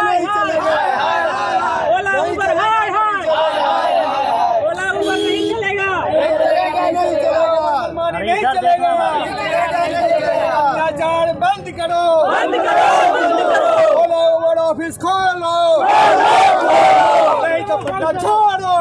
नहीं चलेगा। ओला उबर हाय हाय, ओला उबर नहीं चलेगा, नहीं चलेगा। अत्याचार बंद करो, बंद करो, बंद करो। ओला उबर ऑफिस खोलो, नहीं तो पट्टा छोड़ो,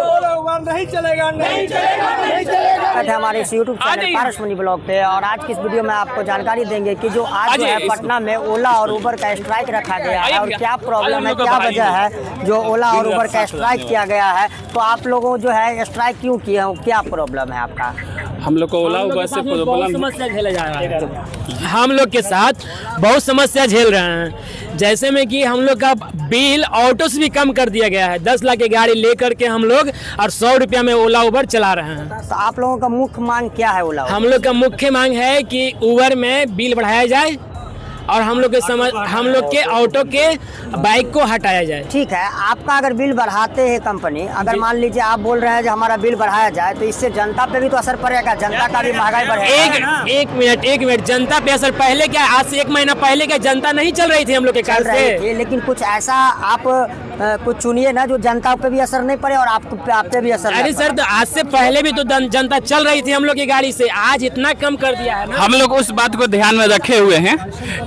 ओला उबर नहीं चलेगा, नहीं चलेगा, नहीं चलेगा। हमारे इस YouTube चैनल पारस मनी ब्लॉग पे, और आज की इस वीडियो में आपको जानकारी देंगे कि जो आज जो है पटना में ओला और उबर का स्ट्राइक रखा गया है और क्या प्रॉब्लम है, क्या वजह है जो ओला और उबर का स्ट्राइक किया गया है। तो आप लोगों जो है स्ट्राइक क्यों किया है, क्या प्रॉब्लम है आपका? हम लोग को ओला उबर से प्रॉब्लम, समस्या झेला जा रहा है, हम लोग के साथ बहुत समस्या झेल रहे हैं। जैसे में कि हम लोग का बिल ऑटो से भी कम कर दिया गया है। 10 लाख की गाड़ी लेकर के हम लोग और 100 रुपया में ओला उबर चला रहे हैं। तो आप लोगों का मुख्य मांग क्या है ओला? हम लोग का मुख्य मांग है कि उबर में बिल बढ़ाया जाए और हम लोग के ऑटो के बाइक को हटाया जाए। ठीक है, आपका अगर बिल बढ़ाते हैं कंपनी, अगर मान लीजिए आप बोल रहे हैं कि हमारा बिल बढ़ाया जाए, तो इससे जनता पे भी तो असर पड़ेगा, जनता का भी महंगाई बढ़ेगा। एक मिनट, जनता पे असर पहले क्या, आज से 1 महीना पहले क्या जनता नहीं चल रही थी हम लोग के कार से? लेकिन कुछ ऐसा आप कुछ चुनिए ना जो जनता पे भी असर नहीं पड़े और आप पे भी असर। अरे सर, तो आज से पहले भी तो जनता चल रही थी हम लोग की गाड़ी से, आज इतना कम कर दिया है ना। हम लोग उस बात को ध्यान में रखे हुए हैं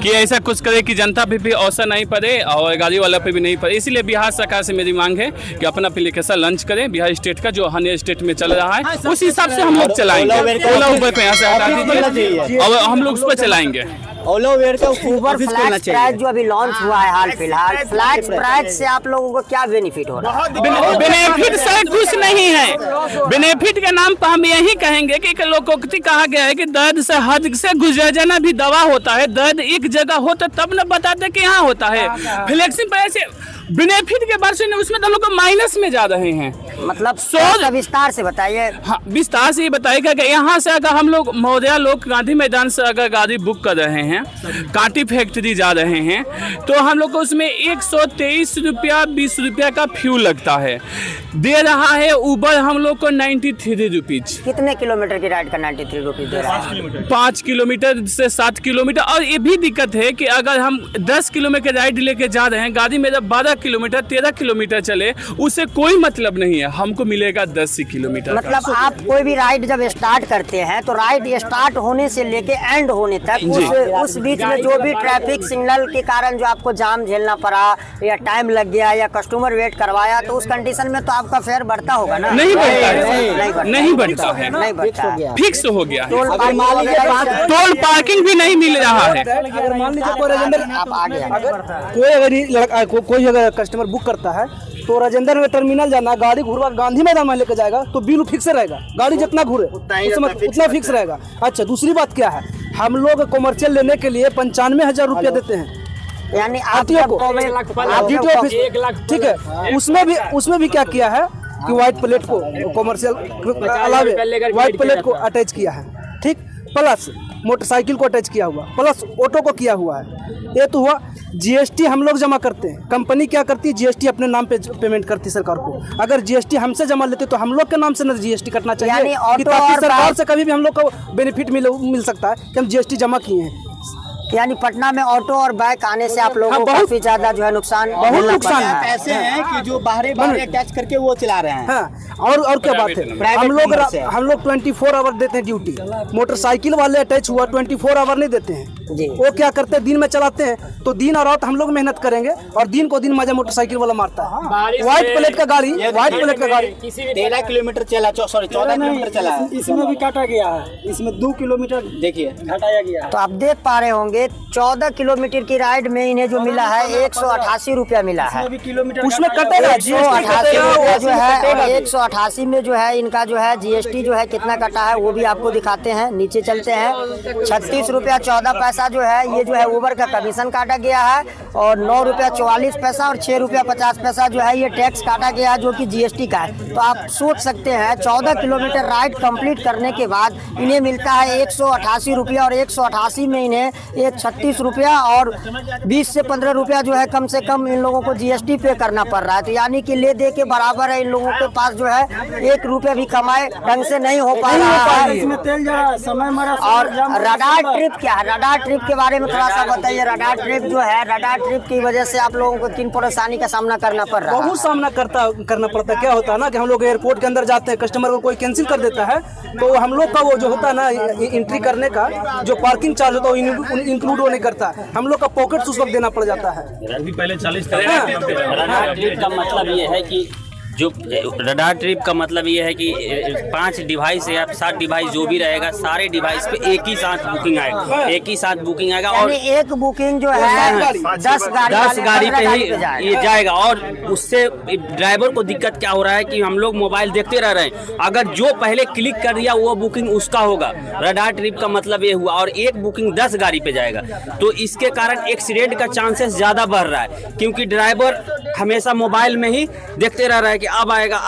कि ऐसा कुछ करे कि जनता पे भी असर नहीं पड़े और गाड़ी वाला पे भी नहीं पड़े। इसीलिए बिहार सरकार से मेरी मांग है कि अपना एप्लीकेशन लॉन्च करें, बिहार स्टेट का जो अन्य स्टेट में चल रहा है उस हिसाब से हम लोग चलाएंगे। ओला उबर को यहाँ से हटा दीजिए और हम लोग उस पर चलाएंगे। ओला उबर का उबर फ्लैट प्राइस जो अभी लॉन्च हुआ है हाल फिलहाल, फ्लैट प्राइस से आप लोगों को क्या बेनिफिट हो रहा है? बेनिफिट से कुछ नहीं है। बेनिफिट के नाम पर हम यही कहेंगे कि लोकोक्ति कहा गया है कि दर्द से हद से गुजर जाना भी दवा होता है। दर्द एक जगह होता तब न बताते कि यहाँ होता है। फ्लेक्सिंग पैसे बेनिफिट के बारे में उसमें हम लोग को माइनस में जा रहे हैं। मतलब विस्तार से बताइए। हाँ, विस्तार से ये बताइएगा कि यहाँ से अगर हम लोग महोदया लोग गांधी मैदान से अगर गाड़ी बुक कर रहे हैं, कांटी फैक्ट्री जा रहे हैं, तो हम लोग को उसमें 123 रुपया 20 रुपया का फ्यूल लगता है। दे रहा है उबर हम लोग को 93 रुपीज। कितने किलोमीटर की राइड का 93 रुपीज दे रहा है? 5 किलोमीटर से 7 किलोमीटर। और ये भी दिक्कत है कि अगर हम 10 किलोमीटर राइड लेके जा रहे हैं, गाड़ी में जब 12 किलोमीटर 13 किलोमीटर चले, उससे कोई मतलब नहीं है, हमको मिलेगा 10 किलोमीटर। मतलब आप कोई भी राइड जब स्टार्ट करते हैं तो राइड स्टार्ट होने से लेके एंड होने तक उस बीच में जो भी ट्रैफिक सिग्नल के कारण जो आपको जाम झेलना पड़ा या टाइम लग गया या कस्टमर वेट करवाया, तो उस कंडीशन में तो आपका फेयर बढ़ता होगा ना? नहीं बढ़ता है, नहीं बढ़ता है, नहीं बढ़ता है, फिक्स हो गया है। टोल पार्किंग भी नहीं मिल रहा है। अगर मान लीजिए कोई राजेंद्र आप आगे कोई अगर कस्टमर बुक करता है तो राजेंद्र में टर्मिनल जाना, गाड़ी घूरवा गांधी मैदान में लेकर जाएगा तो बिल फिक्स रहेगा, गाड़ी जितना घूरे उतना फिक्स रहेगा। अच्छा, दूसरी बात क्या है, हम लोग कॉमर्शियल लेने के लिए 95,000 रुपया देते हैं, यानी ठीक है। उसमें भी क्या किया है कि व्हाइट प्लेट को कॉमर्शियल अलावे व्हाइट प्लेट को अटैच किया है, ठीक, प्लस मोटरसाइकिल को अटैच किया हुआ, प्लस ऑटो को किया हुआ है। ये तो हुआ। जीएसटी हम लोग जमा करते हैं, कंपनी क्या करती है, जीएसटी अपने नाम पे पेमेंट करती है सरकार को। अगर जीएसटी हमसे जमा लेते तो हम लोग के नाम से ना जीएसटी कटना चाहिए, कि ताकि सरकार से कभी भी हम लोग को बेनिफिट मिल सकता है कि हम जीएसटी जमा किए हैं। यानी पटना में ऑटो और बाइक आने से आप लोगों को काफी ज्यादा जो है नुकसान, बहुत नुकसान है। ऐसे हैं कि जो बाहरी अटैच करके वो चला रहे हैं। हाँ, और क्या बात है, हम लोग 24 आवर देते हैं ड्यूटी। मोटरसाइकिल वाले अटैच हुआ 24 आवर नहीं देते हैं जी। वो क्या करते हैं, दिन में चलाते हैं, तो दिन और रात हम लोग मेहनत करेंगे और दिन को दिन मजा मोटरसाइकिल वाला मारता है। व्हाइट प्लेट का गाड़ी 13 किलोमीटर चला, 14 किलोमीटर चला। इसमें भी काटा गया है, इसमें 2 किलोमीटर देखिए हटाया गया। तो आप देख पा रहे होंगे 14 किलोमीटर की राइड में इन्हें जो मिला है 188 रुपया मिला है। उसमें कटेगा 188 रुपया जो है, और 188 में जो है इनका जो है जीएसटी जो है कितना कटा है वो भी आपको दिखाते हैं। नीचे चलते हैं, 36 रुपया 14 पैसा जो है ये जो है उबर का कमीशन काटा गया है, और 9 रुपया 44 पैसा और 6 रुपया 50 पैसा जो है ये टैक्स काटा गया है जो कि जीएसटी का है। तो आप सोच सकते हैं 14 किलोमीटर राइड कंप्लीट करने के बाद इन्हें मिलता है 188 रुपया, और 188 में इन्हें 36 रुपया और 20 से 15 रुपया जो है कम से कम इन लोगों को जीएसटी पे करना पड़ रहा है। तो यानी कि ले दे के बराबर है, इन लोगों के पास जो है 1 रुपया भी कमाए ढंग से नहीं हो पा रहा है। इसमें तेल जरा समय मरा। और रडार ट्रिप क्या है, रडार ट्रिप के बारे में थोड़ा सा बताइए। रडार ट्रिप जो है, रडार ट्रिप की वजह से आप लोगों को किन परेशानी का सामना करना पड़ रहा है? बहुत सामना करना पड़ता है। क्या होता है ना कि हम लोग एयरपोर्ट के अंदर जाते हैं, कस्टमर को कोई कैंसिल कर देता है, तो हम लोग का वो जो होता है ना एंट्री करने का जो पार्किंग चार्ज होता है वो इंक्लूड वो नहीं करता, हम लोग का पॉकेट उस वक्त देना पड़ जाता है। रडार ट्रिप का मतलब ये है कि जो रडार ट्रिप का मतलब ये है कि 5 डिवाइस या 7 डिवाइस जो भी रहेगा, सारे डिवाइस पे एक ही साथ बुकिंग आएगा, एक ही साथ बुकिंग आएगा। और एक बुकिंग जो है 10 गाड़ी पे ही ये जाएगा। और उससे ड्राइवर को दिक्कत क्या हो रहा है कि हम लोग मोबाइल देखते रह रहे हैं, अगर जो पहले क्लिक कर दिया वो बुकिंग उसका होगा। रडार ट्रिप का मतलब ये हुआ। और एक बुकिंग 10 गाड़ी पे जाएगा, तो इसके कारण एक्सीडेंट का चांसेस ज्यादा बढ़ रहा है, क्योंकि ड्राइवर हमेशा मोबाइल में ही देखते रह रहा है कि अब आएगा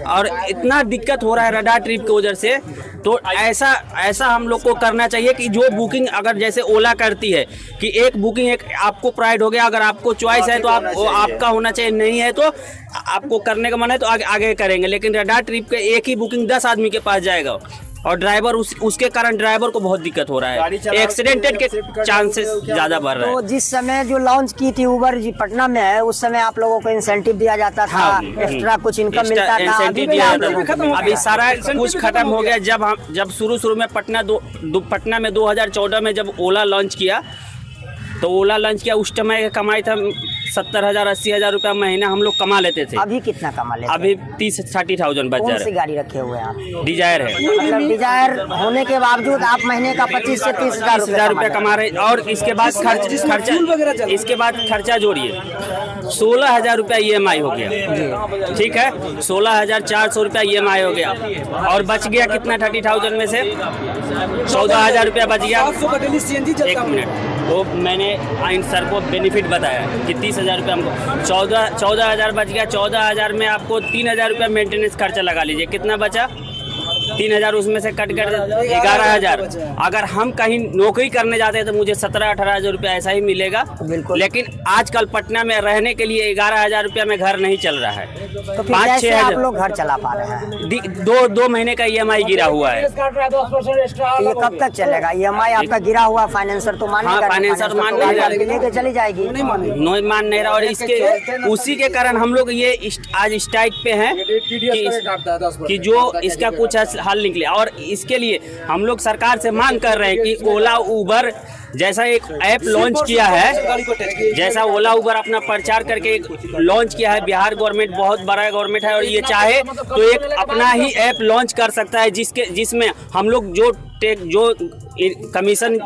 और इतना दिक्कत हो रहा है रडार ट्रिप की वजह से। तो ऐसा हम लोग को करना चाहिए कि जो बुकिंग अगर जैसे ओला करती है कि एक बुकिंग एक आपको प्रोवाइड हो गया, अगर आपको चॉइस है तो आपका होना चाहिए, नहीं है तो आपको करने का मन है तो आगे करेंगे। लेकिन रडार ट्रिप के एक ही बुकिंग 10 आदमी के पास जाएगा और ड्राइवर उसके कारण ड्राइवर को बहुत दिक्कत हो रहा है, एक्सीडेंटेड के चांसेस ज्यादा बढ़ रहे हैं। तो जिस समय जो लॉन्च की थी उबर जी पटना में है, उस समय आप लोगों को इंसेंटिव दिया जाता था, एक्स्ट्रा कुछ इनकम मिलता था, इंसेंटिव दिया जाता था। अभी सारा कुछ खत्म हो गया। जब शुरू में पटना में 2014 में जब ओला लॉन्च किया, तो ओला लॉन्च किया उस समय कमाई था 70,000 80,000 रुपया महीना हम लोग कमा लेते थे। अभी कितना कमा लेते? अभी 30-40,000 बच जा रहा है। कौन सी गाड़ी रखे हुए हैं आप? डिजायर है। मतलब डिजायर होने के बावजूद आप महीने का 25 से 30,000 रुपया कमा रहे हैं। और इसके बाद खर्चा जोड़िए, 16,000 रुपया EMI हो गया, ठीक है, 16,400 रुपया EMI हो गया। और बच गया कितना 30,000 में से 14,000 रुपया बच गया। एक मिनट, वो मैंने इन सर को बेनिफिट बताया कि 30,000 रुपये हमको 14,000 बच गया। 14,000 में आपको 3,000 रुपया मेंटेनेंस खर्चा लगा लीजिए, कितना बचा? 3,000 उसमें से कट कर 11,000। अगर हम कहीं नौकरी करने जाते हैं तो मुझे 17-18,000 रुपया ऐसा ही मिलेगा। लेकिन आजकल पटना में रहने के लिए 11,000 रुपया में घर नहीं चल रहा है। तो 5-6 आप लोग घर चला पा रहे हैं? 2 महीने का EMI गिरा हुआ है। ये कब तक चलेगा? EMI आपका गिरा हुआ, फाइनेंसर तो मान फाइनेंसर मान लेके चली जाएगी, मान नहीं रहा। और उसी के कारण हम लोग ये आज स्ट्राइक पे हैं कि जो इसका कुछ हल निकले। और इसके लिए हम लोग सरकार से मांग कर रहे हैं कि ओला उबर जैसा एक ऐप लॉन्च किया है, जैसा ओला उबर अपना प्रचार करके एक लॉन्च किया है, बिहार गवर्नमेंट बहुत बड़ा गवर्नमेंट है और ये चाहे तो एक अपना ही ऐप लॉन्च कर सकता है, जिसमें हम लोग जो कमीशन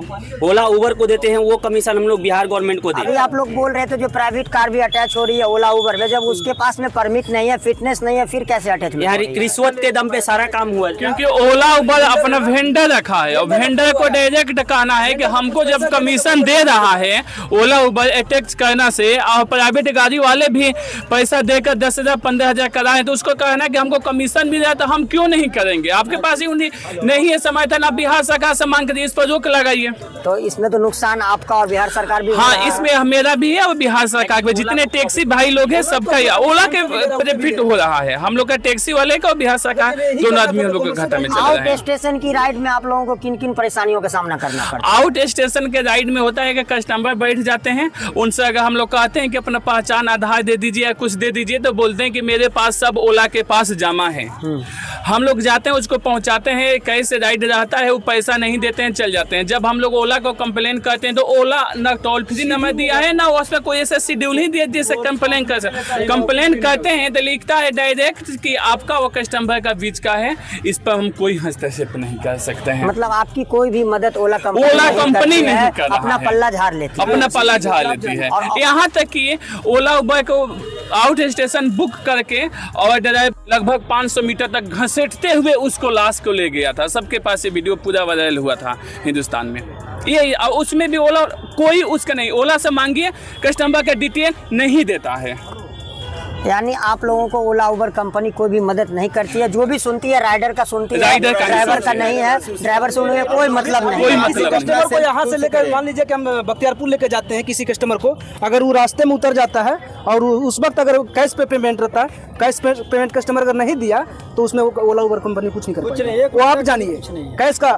ओला उबर को देते हैं वो कमीशन हम लोग बिहार गवर्नमेंट को दें। अभी आप लोग बोल रहे थे जो प्राइवेट कार भी अटैच हो रही है ओला उबर में, जब उसके पास में परमिट नहीं है, फिटनेस नहीं है, फिर कैसे अटैच? यहाँ रिश्वत के दम पे सारा काम हुआ है, क्योंकि ओला उबर अपना वेंडर रखा है और वेंडर को डायरेक्ट कहना है कि हमको जब कमीशन दे रहा है ओला उबर अटैच करना से, और प्राइवेट गाड़ी वाले भी पैसा देकर 10,000 15,000 कराए, तो उसको कहना है कि हमको कमीशन भी दे तो हम क्यों नहीं करेंगे? आपके पास ही नहीं है समर्थन, आप बिहार सरकार से मांग करिए, इस पर रोक लगाइए। तो इसमें तो नुकसान आपका और बिहार सरकार भी। हाँ, इसमें मेरा भी है और बिहार सरकार में जितने टैक्सी भाई लोग हैं सबका ओला के बेनिफिट हो रहा है, हम लोग का टैक्सी वाले का और बिहार सरकार दोनों आदमी हम लोग के घाटा में चल रहे हैं। आउट स्टेशन की राइड में आप लोगों को किन किन परेशानियों का सामना करना पड़ता है? आउट स्टेशन के राइड में होता है कि कस्टमर बैठ जाते हैं, उनसे अगर हम लोग कहते हैं कि अपना पहचान आधार दे दीजिए या कुछ दे दीजिए, तो बोलते हैं कि मेरे पास सब ओला के पास जमा है। हम लोग जाते हैं, उसको पहुंचाते हैं, कैसे राइड रहता है, वो पैसा नहीं देते हैं, चल जाते हैं। जब हम लोग ओला को कंप्लेन करते हैं तो ओला ना टोल फ्री नंबर दिया है ना उसमें कोई ऐसा शेड्यूल ही दिया जिससे कंप्लेन कर सकते। कंप्लेन करते हैं तो लिखता है डायरेक्ट कि आपका वो कस्टमर का बीच का है, इस पर हम कोई हस्तक्षेप नहीं कर सकते हैं। मतलब आपकी कोई भी मदद ओला कंपनी नहीं कर रहा अपना पल्ला झाड़ लेती है, अपना पल्ला झाड़ लेती है। यहाँ तक कि ओला उबर को आउट स्टेशन बुक करके और ड्राइवर लगभग 500 मीटर तक घसीटते हुए उसको लाश को ले गया था। सबके पास ये वीडियो पूरा वायरल हुआ था हिंदुस्तान में। ये उसमें भी ओला कोई उसका नहीं, ओला से मांगिए कस्टमर का डिटेल नहीं देता है। यानी आप लोगों को ओला उबर कंपनी कोई भी मदद नहीं करती है, जो भी सुनती है राइडर का सुनती है, ड्राइवर का नहीं है। ड्राइवर से उन्हें कोई मतलब नहीं। किसी कस्टमर को यहाँ से लेकर मान लीजिए कि हम बख्तियारपुर लेकर जाते हैं किसी कस्टमर को, अगर वो रास्ते में उतर जाता है और उस वक्त अगर कैश पे पेमेंट रहता है, कैश पे पेमेंट कस्टमर अगर नहीं दिया तो उसमें वो ओला उबर कंपनी कुछ नहीं कर पाएगी। वो आप जानिए कैश का।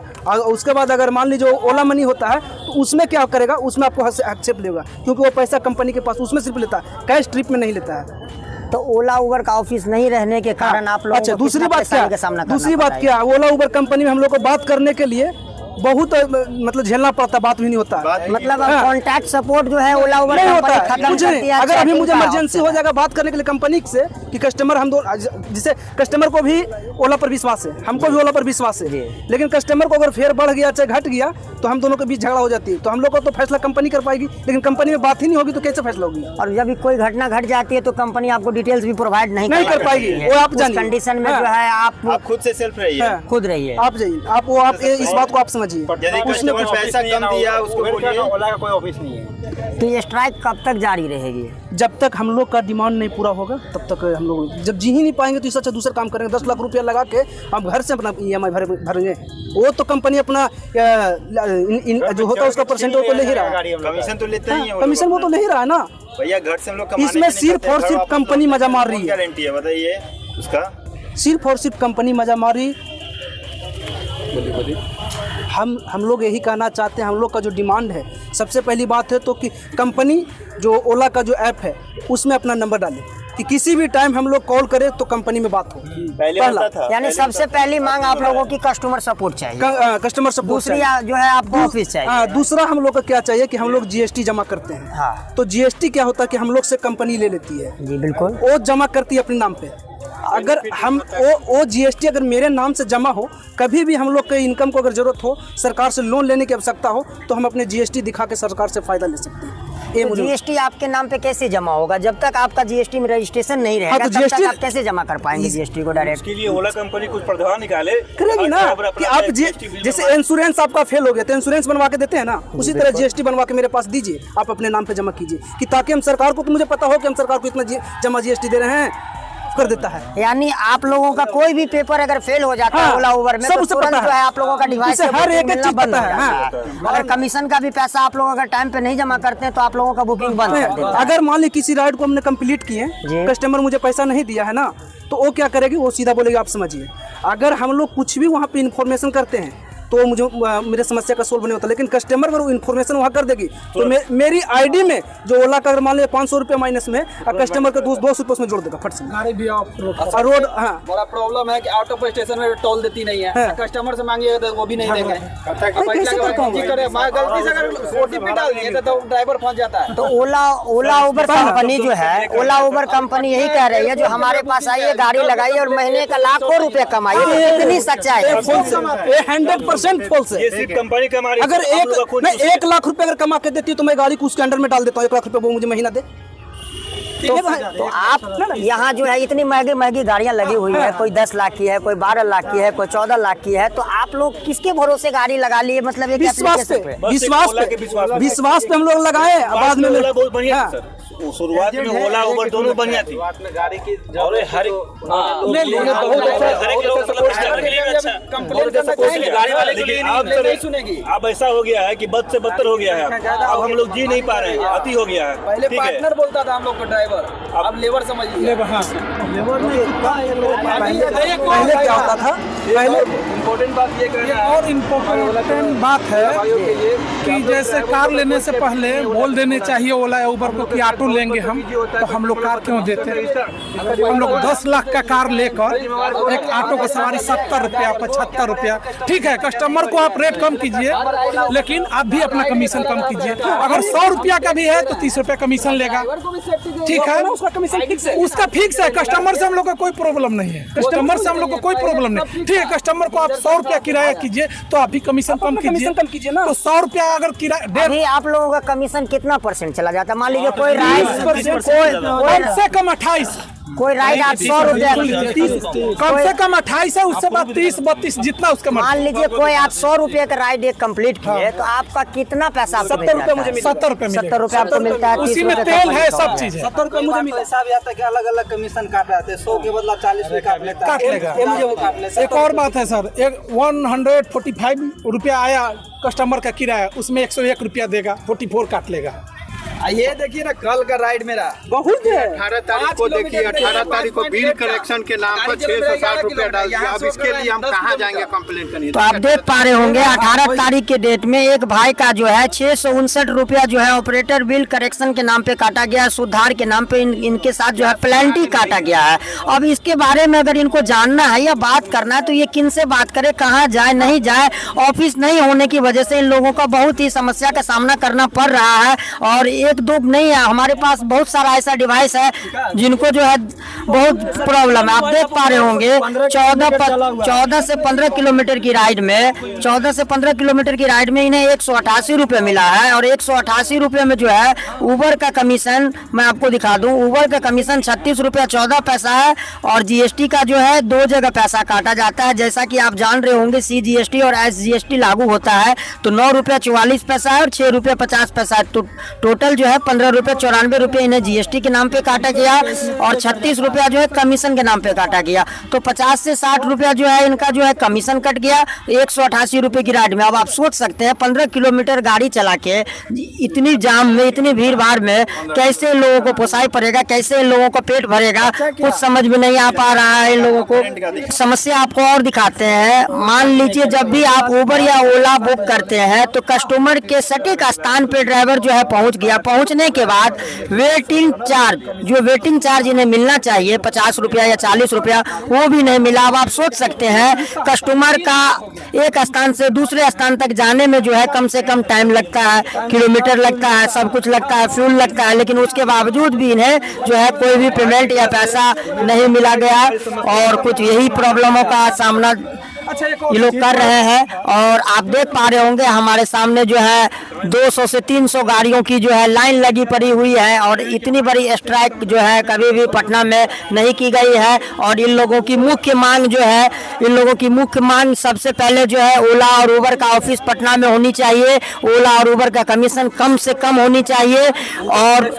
उसके बाद अगर मान लीजिए ओला मनी होता है तो उसमें क्या करेगा, उसमें आपको एक्सेप्ट लेगा क्योंकि वो पैसा कंपनी के पास उसमें सिर्फ लेता है, कैश ट्रिप में नहीं लेता है। तो ओला उबर का ऑफिस नहीं रहने के कारण आप लोग अच्छा, दूसरी बात क्या, ओला उबर कंपनी में हम लोग को बात करने के लिए बहुत मतलब झेलना पड़ता, बात भी नहीं होता, मतलब कॉन्टैक्ट सपोर्ट जो है ओला उबर नहीं होता खत्म है कुछ कर नहीं। दिया। अगर अभी मुझे इमरजेंसी हो जाएगा बात करने के लिए कंपनी से कि कस्टमर हम दो, जिसे कस्टमर को भी ओला पर विश्वास है, हमको भी ओला पर विश्वास है, लेकिन कस्टमर को अगर फेयर बढ़ गया चाहे घट गया तो हम दोनों के बीच झगड़ा हो जाती है। तो हम लोग को तो फैसला कंपनी कर पाएगी, लेकिन कंपनी में बात ही नहीं होगी तो कैसे फैसला होगी। और जब भी कोई घटना घट जाती है तो कंपनी आपको डिटेल्स भी प्रोवाइड नहीं कर पाएगी। वो आप जानिए कंडीशन में जो है आप खुद से सेल्फ रहिए, खुद रहिए, आप जाइए, आप इस बात को आप समझिए। कस्टमर पैसा कम दिया उसको बोलिए। ओला का कोई ऑफिस नहीं है। तो ये स्ट्राइक कब तक जारी रहेगी? जब तक हम लोग का डिमांड नहीं पूरा होगा तब तक हम लोग जब जी ही नहीं पाएंगे तो इससे अच्छा दूसरा काम करेंगे। 10 लाख रुपया लगा के हम घर से अपना EMI भरेंगे, वो तो कंपनी अपना जो होता है उसका परसेंट वो तो ले ही रहा है, कमीशन तो लेते ही है, कमीशन वो तो ले ही रहा है ना भैया। घर से हम लोग कमाने इसमें सिर्फ और सिर्फ कंपनी मजा मार रही है। गारंटी है बताइए उसका? सिर्फ और सिर्फ कंपनी मजा मार रही। हम लोग यही कहना चाहते हैं, हम लोग का जो डिमांड है सबसे पहली बात है तो कि कंपनी जो ओला का जो ऐप है उसमें अपना नंबर डाले कि किसी भी टाइम हम लोग कॉल करें तो कंपनी में बात हो। पहला था, यानी सबसे पहली मांग आप लोगों की कस्टमर सपोर्ट चाहिए, कस्टमर सपोर्ट। दूसरी जो है आपको ऑफिस चाहिए। दूसरा हम लोग का क्या चाहिए कि हम लोग GST जमा करते हैं। हाँ। तो GST क्या होता है कि हम लोग से कंपनी ले लेती है जी बिल्कुल, वो जमा करती है अपने नाम पे। अगर हम वो GST अगर मेरे नाम से जमा हो, कभी भी हम लोग के इनकम को अगर जरूरत हो, सरकार से लोन लेने की आवश्यकता हो तो हम अपने GST दिखा के सरकार से फायदा ले सकते हैं। तो GST आपके नाम पे कैसे जमा होगा? जब तक आपका GST में रजिस्ट्रेशन नहीं रहेगा तो तब तक आप कैसे जमा कर पाएंगे GST को डायरेक्ट? इसके लिए ओला कंपनी कुछ प्रावधान निकाले करेगी ना कि आप जैसे इंश्योरेंस आपका फेल हो गया तो इंश्योरेंस बनवा के देते हैं ना, उसी तरह GST बनवा के मेरे पास दीजिए, आप अपने नाम पे जमा कीजिए कि ताकि हम सरकार को, तो मुझे पता हो कि हम सरकार को इतना जमा GST दे रहे हैं, कर देता है। यानी आप लोगों का कोई भी पेपर अगर फेल हो जाता है ओला उबर में तो तुरंत जो है आप लोगों का डिवाइस हर एक चीज बंद पता हो है। जाता है। अगर कमीशन का भी पैसा आप लोग अगर टाइम पे नहीं जमा करते हैं तो आप लोगों का बुकिंग बंद कर देते हैं। अगर मान ली किसी राइड को हमने कंप्लीट किए, कस्टमर मुझे पैसा नहीं दिया है ना, तो वो क्या करेगी, वो सीधा बोलेगी आप समझिए। अगर हम लोग कुछ भी वहाँ पे इन्फॉर्मेशन करते हैं तो मुझे मेरे समस्या का सोल्व नहीं होता, लेकिन कस्टमर अगर वो इन्फॉर्मेशन वहाँ कर देगी तो मेरी आईडी में जो ओला का अगर मान लिया 500 रुपये माइनस में और कस्टमर का 200 रुपये उसमें जोड़ देगा फट से। गाड़ी भी और रोड, हाँ बड़ा प्रॉब्लम है कि आउट ऑफ स्टेशन में टोल देती नहीं है, कस्टमर से मांगिएगा तो वो भी नहीं देंगे। गलती से अगर OTP डाल दिए तो ड्राइवर फंस जाता है। तो ओला उबर कंपनी जो है, ओला उबर कंपनी यही कह रही है जो हमारे पास आइए, गाड़ी लगाइए और महीने का लाखों रुपए कमाइए। कितनी सच्चाई है? 100% फॉल्स है। कंपनी कमा, अगर 1 लाख रुपए अगर कमा के देती तो मैं गाड़ी को उसके अंडर में डाल देता हूँ, 1 लाख रुपए वो मुझे महीना दे। तो आप यहाँ जो है इतनी महंगी महंगी गाड़ियाँ लगी हुई है, कोई 10 लाख की है, कोई 12 लाख की है, कोई 14 लाख की है, तो आप लोग किसके भरोसे गाड़ी लगा लिए? मतलब एक विश्वास पे हम लोग लगाए, बाद में बहुत बढ़िया सर। शुरुआत में ओला उबर दोनों बढ़िया थी, गाड़ी की और हर अब ऐसा हो गया है कि बद से बदतर हो गया है। अब हम लोग जी नहीं पा रहे हैं, अति हो गया है। पहले पार्टनर बोलता था हम लोग को ड्राइवर, अब लेबर समझिए। पहले क्या होता था, पहले इम्पोर्टेंट बात ये और इम्पोर्टेंट बात है कि जैसे कार लेने से पहले बोल देने चाहिए ओला या उबर को कि ऑटो लेंगे हम, तो हम लोग कार क्यों देते हैं? हम लोग 10 लाख का कार लेकर एक ऑटो का सवारी 70 रुपया 75 रुपया, ठीक है कस्टमर को आप रेट कम कीजिए, लेकिन आप भी अपना कमीशन कम कीजिए। अगर 100 रुपया का भी है तो 30 रुपया कमीशन लेगा, ठीक है, उसका कमीशन फिक्स है, उसका फिक्स है। कस्टमर से हम लोग का कोई प्रॉब्लम नहीं है, कस्टमर से हम लोग को कोई प्रॉब्लम नहीं, ठीक है। कस्टमर को आप 100 रुपया किराया कीजिए तो आप भी कमीशन कम कीजिए ना। तो 100 रुपया अगर किराया, अभी आप लोगों का कमीशन कितना % चला जाता है? मान लीजिए कोई राइड कम से कम 28, कोई राइड आप 100 रुपया, कम से कम 28 है, उससे बाद 30-32 जितना उसका मान लीजिए कोई आप 100 रुपये का राइड एक कंप्लीट किए तो आपका कितना पैसा? 70 रुपये मुझे मिलता है। 70 रुपये आपको मिलता है, उसी में तेल है, सब चीज है। 70 रुपये मुझे मिलता है। पैसा भी आता है कि अलग अलग कमीशन काट रहे थे, 100 के बदला 40 भी काट लेता है, काट लेगा। ये मुझे वो काट लेता है। एक और बात है सर, एक 145 रुपया आया कस्टमर का किराया, उसमें 101 रुपया देगा, 44 काट लेगा। ये देखिए ना कल का राइड मेरा बहुत है। 18 तारीख को देखिए, 18 तारीख को बिल करेक्शन के नाम पर 660 रुपया डाल दिया। अब इसके लिए हम कहाँ जाएंगे कंप्लेंट करने? तो आप देख पा रहे होंगे 18 तारीख के डेट में एक भाई का जो है 659 रुपया जो है ऑपरेटर बिल करेक्शन के नाम पे काटा गया, सुधार के नाम पे इनके साथ जो है प्लेंटी काटा गया है। अब इसके बारे में अगर इनको जानना है या बात करना है तो ये किन से बात करे, कहाँ जाए नहीं जाए। ऑफिस नहीं होने की वजह से इन लोगों का बहुत ही समस्या का सामना करना पड़ रहा है। और एक दो नहीं है, हमारे पास बहुत सारा ऐसा डिवाइस है जिनको जो है बहुत प्रॉब्लम है। आप देख पा रहे होंगे 14 से 15 किलोमीटर की राइड में 14 से 15 किलोमीटर की राइड में इन्हें 188 रुपये मिला है। और 188 रुपये में जो है उबर का कमीशन मैं आपको दिखा दूं, उबर का कमीशन 36 रुपया 14 पैसा है। और जीएसटी का जो है 2 जगह पैसा काटा जाता है। जैसा कि आप जान रहे होंगे CGST और SGST लागू होता है तो 9 रुपया 44 पैसा है और 6 रुपया 50 पैसा है। तो टोटल जो है 15 रुपये 94 रुपये इन्हें GST के नाम पे काटा गया और 36 रुपया जो है कमीशन के नाम पे काटा गया। तो 50 से 60 रुपया जो है इनका जो है कमीशन कट गया 188 रुपये की राइड में। अब आप सोच सकते हैं 15 किलोमीटर गाड़ी चला के इतनी जाम में, इतनी भीड़ भाड़ में कैसे लोगों को पोसाई पड़ेगा, कैसे इन लोगों को पेट भरेगा, कुछ समझ में नहीं आ पा रहा है इन लोगों को। समस्या आपको और दिखाते हैं। मान लीजिए जब भी आप उबर या ओला बुक करते हैं तो कस्टमर के सटीक स्थान पे ड्राइवर जो है पहुंच गया। पहुंचने के बाद वेटिंग चार्ज इन्हें मिलना चाहिए 50 रुपया या 40 रुपया, वो भी नहीं मिला। अब आप सोच सकते हैं कस्टमर का एक स्थान से दूसरे स्थान तक जाने में जो है कम से कम टाइम लगता है, किलोमीटर लगता है, सब कुछ लगता है, फ्यूल लगता है, लेकिन उसके बावजूद भी इन्हें जो है कोई भी पेमेंट या पैसा नहीं मिला गया। और कुछ यही प्रॉब्लमों का सामना ये लोग कर रहे हैं। और आप देख पा रहे होंगे हमारे सामने जो है 200 से 300 गाड़ियों की जो है लाइन लगी पड़ी हुई है। और इतनी बड़ी स्ट्राइक जो है कभी भी पटना में नहीं की गई है। और इन लोगों की मुख्य मांग जो है, इन लोगों की मुख्य मांग सबसे पहले जो है ओला और उबर का ऑफिस पटना में होनी चाहिए। ओला और उबर का कमीशन कम से कम होनी चाहिए। और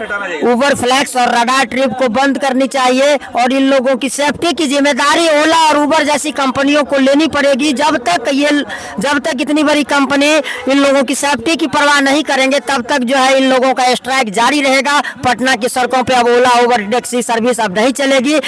उबर फ्लैक्स और रडार ट्रिप को बंद करनी चाहिए। और इन लोगों की सेफ्टी की जिम्मेदारी ओला और उबर जैसी कंपनियों को लेनी पड़ेगी। जब तक इतनी बड़ी कंपनी इन लोगों की सेफ्टी की परवाह नहीं करेंगे तब तक जो है इन लोगों का स्ट्राइक जारी रहेगा। पटना की सड़कों पे अब ओला उबर टैक्सी सर्विस अब नहीं चलेगी।